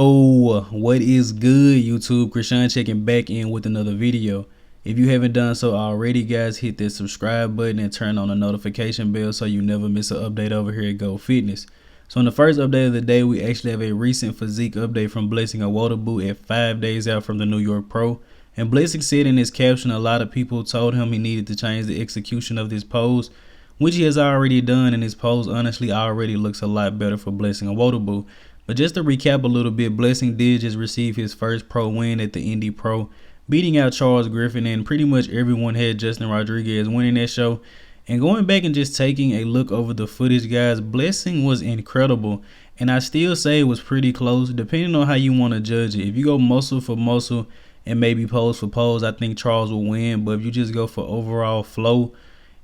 Oh, what is good, YouTube? Krishan checking back in with another video. If you haven't done so already, guys, hit that subscribe button and turn on the notification bell so you never miss an update over here at Go Fitness. So in the first update of the day, we actually have a recent physique update from Blessing Awodibu at 5 days out from the New York Pro. And Blessing said in his caption, a lot of people told him he needed to change the execution of this pose, which he has already done, and his pose honestly already looks a lot better for Blessing Awodibu. But just to recap a little bit, Blessing did just receive his first pro win at the Indy Pro, beating out Charles Griffen, and pretty much everyone had Justin Rodriguez winning that show. And going back and just taking a look over the footage, guys, Blessing was incredible, and I still say it was pretty close depending on how you want to judge it. If you go muscle for muscle and maybe pose for pose, I think Charles will win. But if you just go for overall flow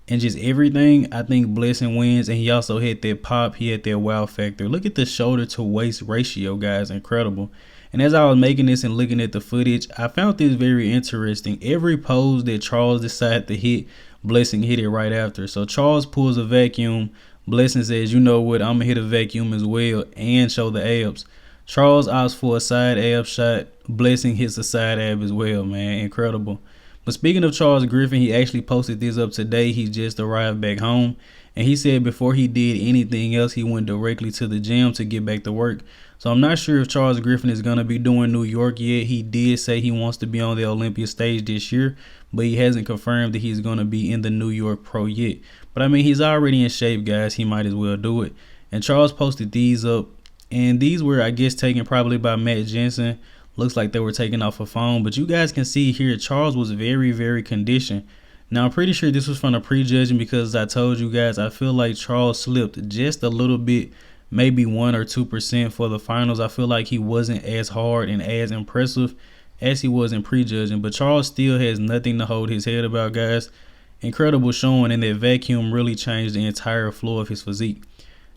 and just everything, I think Blessing wins. And he also had that pop, he had that wow factor. Look at the shoulder to waist ratio, guys, incredible. And as I was making this and looking at the footage, I found this very interesting. Every pose that Charles decided to hit, Blessing hit it right after. So Charles pulls a vacuum, Blessing says, you know what, I'm gonna hit a vacuum as well and show the abs. Charles opts for a side ab shot, Blessing hits a side ab as well, man, incredible. But speaking of Charles Griffen, he actually posted this up today. He just arrived back home, and he said before he did anything else, he went directly to the gym to get back to work. So I'm not sure if Charles Griffen is going to be doing New York yet. He did say he wants to be on the Olympia stage this year, but he hasn't confirmed that he's going to be in the New York Pro yet. But I mean, he's already in shape, guys. He might as well do it. And Charles posted these up, and these were, I guess, taken probably by Matt Jensen. Looks like they were taken off a phone, but you guys can see here Charles was very conditioned. Now I'm pretty sure this was from the prejudging, because as I told you guys, I feel like Charles slipped just a little bit, maybe 1 or 2% for the finals. I feel like he wasn't as hard and as impressive as he was in prejudging, but Charles still has nothing to hold his head about, guys. Incredible showing, and that vacuum really changed the entire flow of his physique.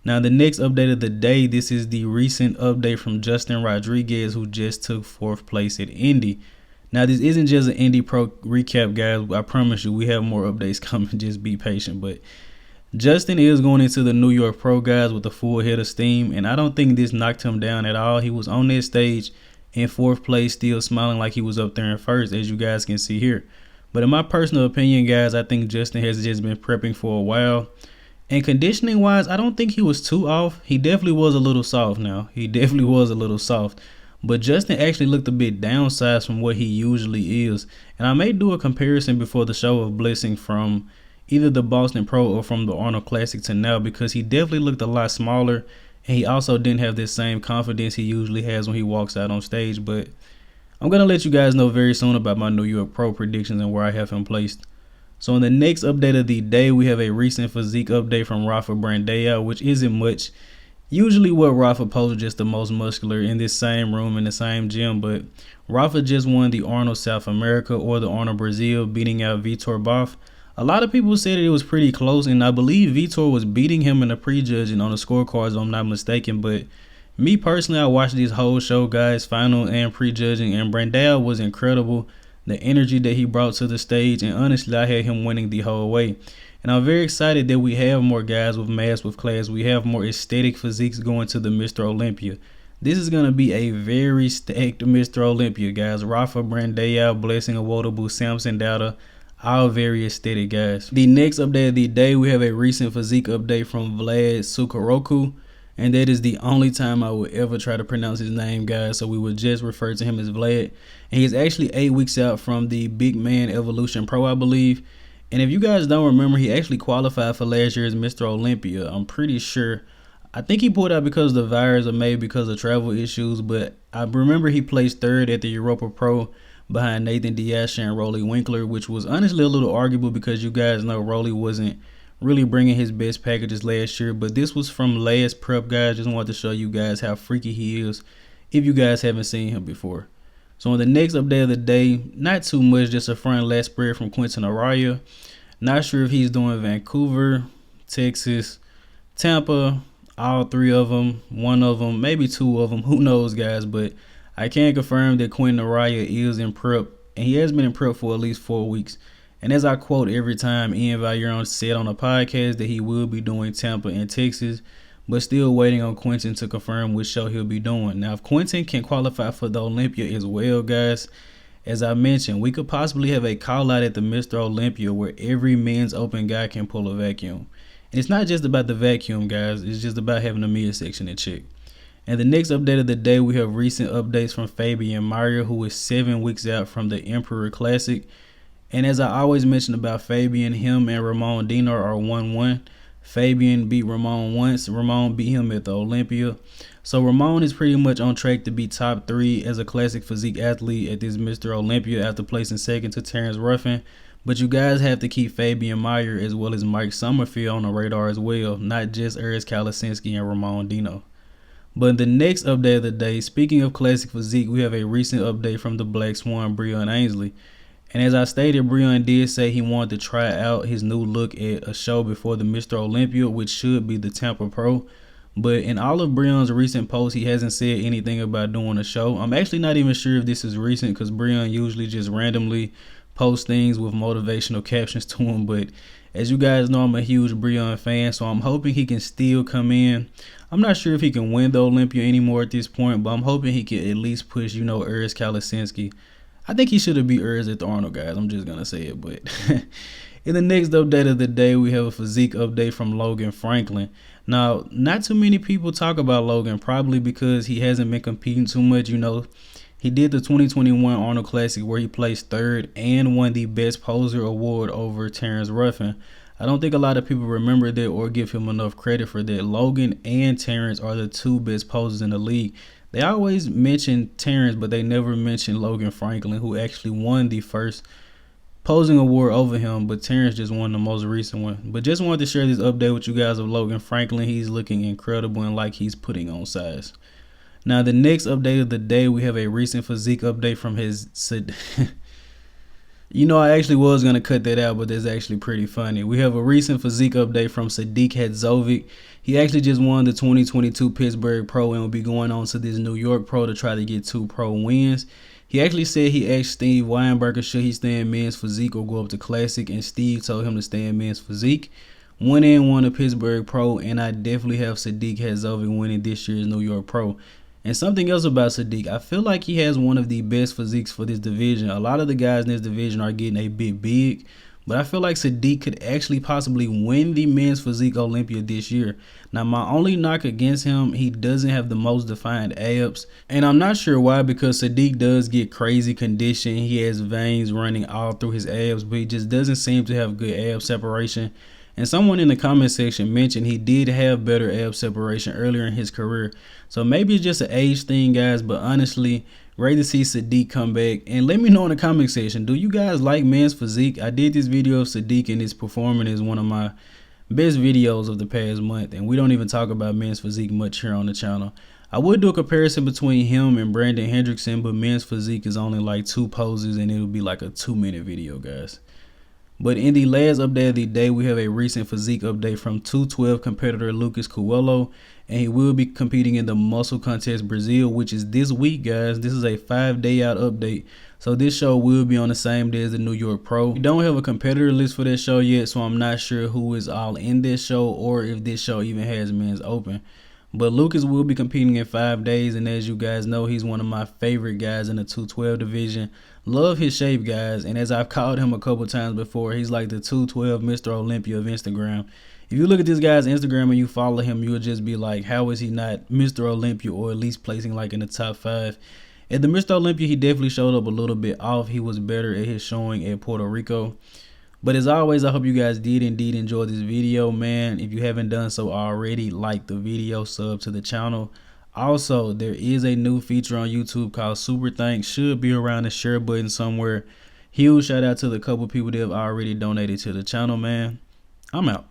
Now the next update of the day, this is the recent update from Justin Rodriguez, who just took 4th place at Indy. Now this isn't just an Indy Pro recap, guys. I promise you we have more updates coming. Just be patient. But Justin is going into the New York Pro, guys, with a full head of steam, and I don't think this knocked him down at all. He was on that stage in 4th place, still smiling like he was up there in 1st, as you guys can see here. But in my personal opinion, guys, I think Justin has just been prepping for a while. And conditioning wise, I don't think he was too off. He definitely was a little soft now. He definitely was a little soft. But Justin actually looked a bit downsized from what he usually is. And I may do a comparison before the show of Blessing from either the Boston Pro or from the Arnold Classic to now, because he definitely looked a lot smaller. And he also didn't have this same confidence he usually has when he walks out on stage. But I'm going to let you guys know very soon about my New York Pro predictions and where I have him placed. So in the next update of the day, we have a recent physique update from Rafael Brandeau, which isn't much. Usually what Rafa posts just the most muscular in this same room, in the same gym, but Rafa just won the Arnold South America, or the Arnold Brazil, beating out Vitor Boff. A lot of people said it was pretty close, and I believe Vitor was beating him in the prejudging on the scorecards, if I'm not mistaken. But me personally, I watched this whole show, guys, final and prejudging, and Brandeau was incredible. The energy that he brought to the stage, and honestly, I had him winning the whole way. And I'm very excited that we have more guys with mass, with class. We have more aesthetic physiques going to the Mr. Olympia. This is going to be a very stacked Mr. Olympia, guys. Rafa, Brandeau, Blessing Awodibu, Samson Dowda, all very aesthetic guys. The next update of the day, we have a recent physique update from Vlad Sukaroku. And that is the only time I would ever try to pronounce his name, guys. So we would just refer to him as Vlad. And he's actually 8 weeks out from the Big Man Evolution Pro, I believe. And if you guys don't remember, he actually qualified for last year's Mr. Olympia. I'm pretty sure. I think he pulled out because of the virus, or maybe because of travel issues. But I remember he placed 3rd at the Europa Pro behind Nathan Diasha and Rolly Winkler, which was honestly a little arguable because you guys know Rolly wasn't really bringing his best packages last year. But this was from last prep, guys. Just wanted to show you guys how freaky he is if you guys haven't seen him before. So in the next update of the day, not too much, just a front lat spread from Quinton Eriya. Not sure if he's doing Vancouver, Texas, Tampa, all 3 of them, 1 of them, maybe 2 of them, who knows, guys. But I can confirm that Quinton Eriya is in prep, and he has been in prep for at least 4 weeks. And as I quote every time, Ian Valjean said on a podcast that he will be doing Tampa and Texas. but still waiting on Quinton to confirm which show he'll be doing. Now, if Quinton can qualify for the Olympia as well, guys, as I mentioned, we could possibly have a call out at the Mr. Olympia where every men's open guy can pull a vacuum. And it's not just about the vacuum, guys. It's just about having the midsection in check. And the next update of the day, we have recent updates from Fabian Mayr, who is 7 weeks out from the Emperor Classic. And as I always mention about Fabian, him and Ramon Dino are 1-1. Fabian beat Ramon once. Ramon beat him at the Olympia. So Ramon is pretty much on track to be top 3 as a classic physique athlete at this Mr. Olympia after placing second to Terrence Ruffin. But you guys have to keep Fabian Mayr as well as Mike Summerfield on the radar as well, not just Urs Kalasinski and Ramon Dino. But the next update of the day, speaking of classic physique, we have a recent update from the Black Swan, Breon Ansley. And as I stated, Bryan did say he wanted to try out his new look at a show before the Mr. Olympia, which should be the Tampa Pro. But in all of Bryan's recent posts, he hasn't said anything about doing a show. I'm actually not even sure if this is recent because Bryan usually just randomly posts things with motivational captions to him. But as you guys know, I'm a huge Bryan fan, so I'm hoping he can still come in. I'm not sure if he can win the Olympia anymore at this point, but I'm hoping he can at least push, Urs Kalasinski. I think he should have beat Urs at the Arnold, guys. I'm just going to say it. But in the next update of the day, we have a physique update from Logan Franklin. Now, not too many people talk about Logan, probably because he hasn't been competing too much. He did the 2021 Arnold Classic where he placed 3rd and won the Best Poser award over Terrence Ruffin. I don't think a lot of people remember that or give him enough credit for that. Logan and Terrence are the 2 best posers in the league. They always mention Terrence, but they never mention Logan Franklin, who actually won the first posing award over him, but Terrence just won the most recent one. But just wanted to share this update with you guys of Logan Franklin. He's looking incredible and like he's putting on size. Now, the next update of the day, we have a recent physique update from his... I actually was going to cut that out, but that's actually pretty funny. We have a recent physique update from Sadik Hadzovic. He actually just won the 2022 Pittsburgh Pro and will be going on to this New York Pro to try to get 2 pro wins. He actually said he asked Steve Weinberger should he stay in men's physique or go up to classic, and Steve told him to stay in men's physique. Went the Pittsburgh Pro, and I definitely have Sadik Hadzovic winning this year's New York Pro. And something else about Sadik, I feel like he has one of the best physiques for this division. A lot of the guys in this division are getting a bit big, but I feel like Sadik could actually possibly win the men's physique Olympia this year. Now, my only knock against him, he doesn't have the most defined abs. And I'm not sure why, because Sadik does get crazy condition. He has veins running all through his abs, but he just doesn't seem to have good ab separation. And someone in the comment section mentioned he did have better ab separation earlier in his career. So maybe it's just an age thing, guys. But honestly, great to see Sadik come back. And let me know in the comment section, do you guys like men's physique? I did this video of Sadik and his performance as one of my best videos of the past month. And we don't even talk about men's physique much here on the channel. I would do a comparison between him and Brandon Hendrickson, but men's physique is only like 2 poses and it'll be like a 2-minute video, guys. But in the last update of the day, we have a recent physique update from 212 competitor Lucas Coelho, and he will be competing in the Muscle Contest Brazil, which is this week, guys. This is a 5-day out update, so this show will be on the same day as the New York Pro. We don't have a competitor list for this show yet, so I'm not sure who is all in this show or if this show even has men's open. But Lucas will be competing in 5 days, and as you guys know, he's one of my favorite guys in the 212 division. Love his shape, guys, and as I've called him a couple times before, he's like the 212 Mr. Olympia of Instagram. If you look at this guy's Instagram and you follow him, you'll just be like, how is he not Mr. Olympia or at least placing like in the top 5? At the Mr. Olympia, he definitely showed up a little bit off. He was better at his showing at Puerto Rico. But as always, I hope you guys did indeed enjoy this video, man. If you haven't done so already, like the video, sub to the channel. Also, there is a new feature on YouTube called Super Thanks. Should be around the share button somewhere. Huge shout out to the couple people that have already donated to the channel, man. I'm out.